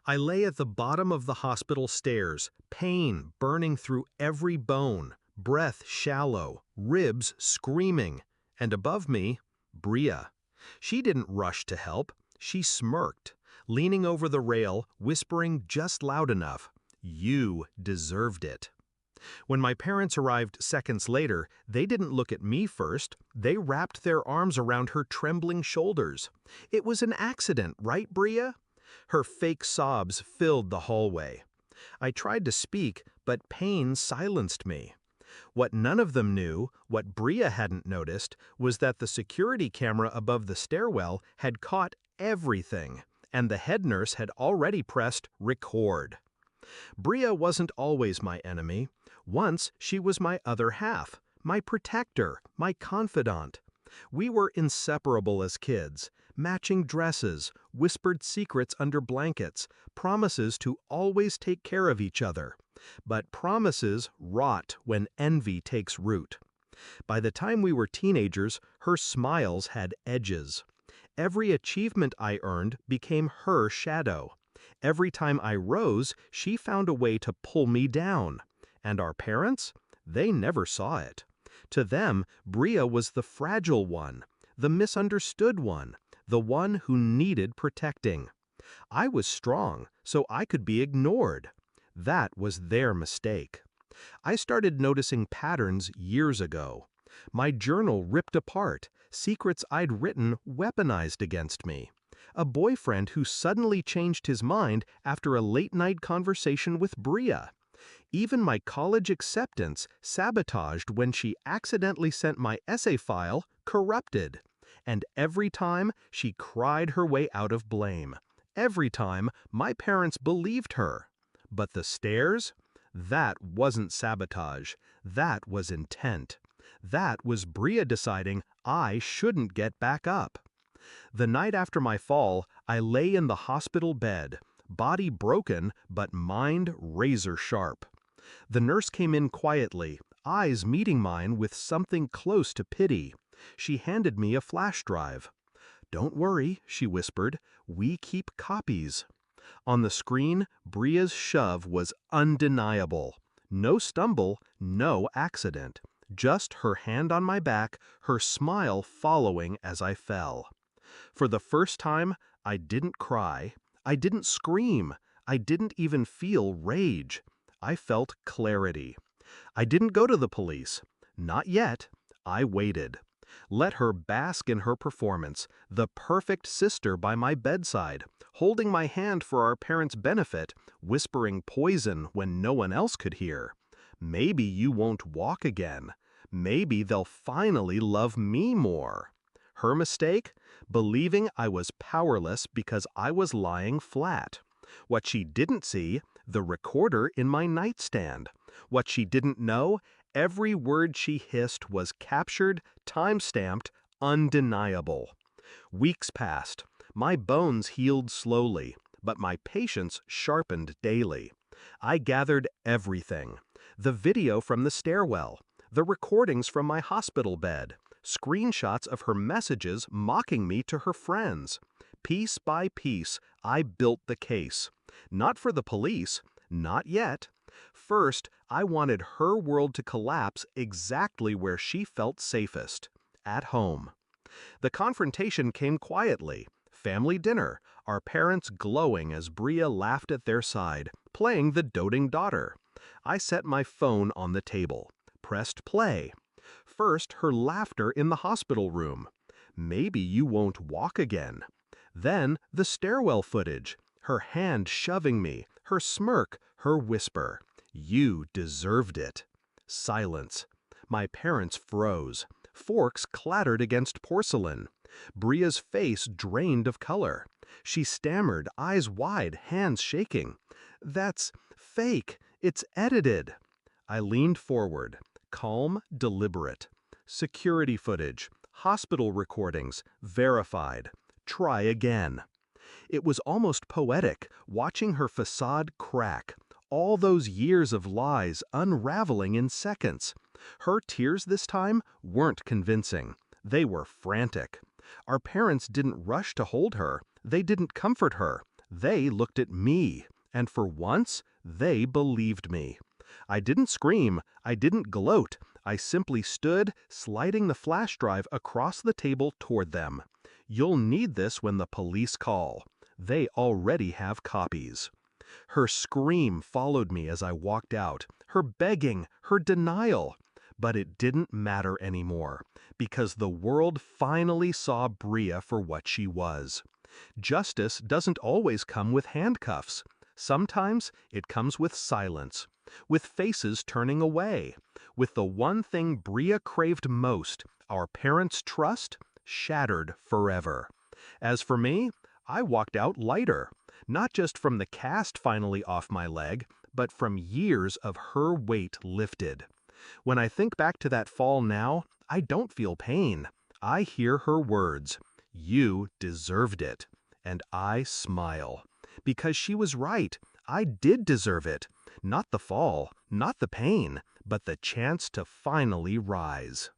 I lay at the bottom of the hospital stairs, pain burning through every bone, breath shallow, ribs screaming, and above me, Bria. She didn't rush to help. She smirked, leaning over the rail, whispering just loud enough, "You deserved it." When my parents arrived seconds later, they didn't look at me first. They wrapped their arms around her trembling shoulders. "It was an accident, right, Bria?" Her fake sobs filled the hallway. I tried to speak, but pain silenced me. What none of them knew, what Bria hadn't noticed, was that the security camera above the stairwell had caught everything, and the head nurse had already pressed record. Bria wasn't always my enemy. Once she was my other half, my protector, my confidant. We were inseparable as kids, matching dresses, whispered secrets under blankets, promises to always take care of each other. But promises rot when envy takes root. By the time we were teenagers, her smiles had edges. Every achievement I earned became her shadow. Every time I rose, she found a way to pull me down. And our parents? They never saw it. To them, Bria was the fragile one, the misunderstood one, the one who needed protecting. I was strong, so I could be ignored. That was their mistake. I started noticing patterns years ago. My journal ripped apart, secrets I'd written weaponized against me. A boyfriend who suddenly changed his mind after a late-night conversation with Bria. Even my college acceptance sabotaged when she accidentally sent my essay file corrupted. And every time she cried her way out of blame. Every time my parents believed her. But the stairs? That wasn't sabotage. That was intent. That was Bria deciding I shouldn't get back up. The night after my fall, I lay in the hospital bed, body broken but mind razor sharp. The nurse came in quietly, eyes meeting mine with something close to pity. She handed me a flash drive. "Don't worry," she whispered, "we keep copies." On the screen, Bria's shove was undeniable. No stumble, no accident. Just her hand on my back, her smile following as I fell. For the first time, I didn't cry. I didn't scream. I didn't even feel rage. I felt clarity. I didn't go to the police. Not yet. I waited. Let her bask in her performance, the perfect sister by my bedside, holding my hand for our parents' benefit, whispering poison when no one else could hear. Maybe you won't walk again. Maybe they'll finally love me more. Her mistake? Believing I was powerless because I was lying flat. What she didn't see, the recorder in my nightstand. What she didn't know, every word she hissed was captured, time-stamped, undeniable. Weeks passed. My bones healed slowly, but my patience sharpened daily. I gathered everything. The video from the stairwell, the recordings from my hospital bed, screenshots of her messages mocking me to her friends. Piece by piece, I built the case. Not for the police, not yet. First, I wanted her world to collapse exactly where she felt safest, at home. The confrontation came quietly. Family dinner, our parents glowing as Bria laughed at their side, playing the doting daughter. I set my phone on the table, pressed play. First, her laughter in the hospital room. "Maybe you won't walk again." Then, the stairwell footage, her hand shoving me, her smirk, her whisper. "You deserved it." Silence. My parents froze. Forks clattered against porcelain. Bria's face drained of color. She stammered, eyes wide, hands shaking. "That's fake. It's edited." I leaned forward, calm, deliberate. Security footage, hospital recordings, verified. Try again. It was almost poetic, watching her facade crack. All those years of lies unraveling in seconds. Her tears this time weren't convincing. They were frantic. Our parents didn't rush to hold her. They didn't comfort her. They looked at me, and for once, they believed me. I didn't scream, I didn't gloat, I simply stood, sliding the flash drive across the table toward them. You'll need this when the police call. They already have copies. Her scream followed me as I walked out, her begging, her denial. But it didn't matter anymore, because the world finally saw Bria for what she was. Justice doesn't always come with handcuffs. Sometimes it comes with silence, with faces turning away, with the one thing Bria craved most, our parents' trust, shattered forever. As for me, I walked out lighter, not just from the cast finally off my leg, but from years of her weight lifted. When I think back to that fall now, I don't feel pain. I hear her words, "You deserved it." And I smile. Because she was right. I did deserve it. Not the fall, not the pain, but the chance to finally rise.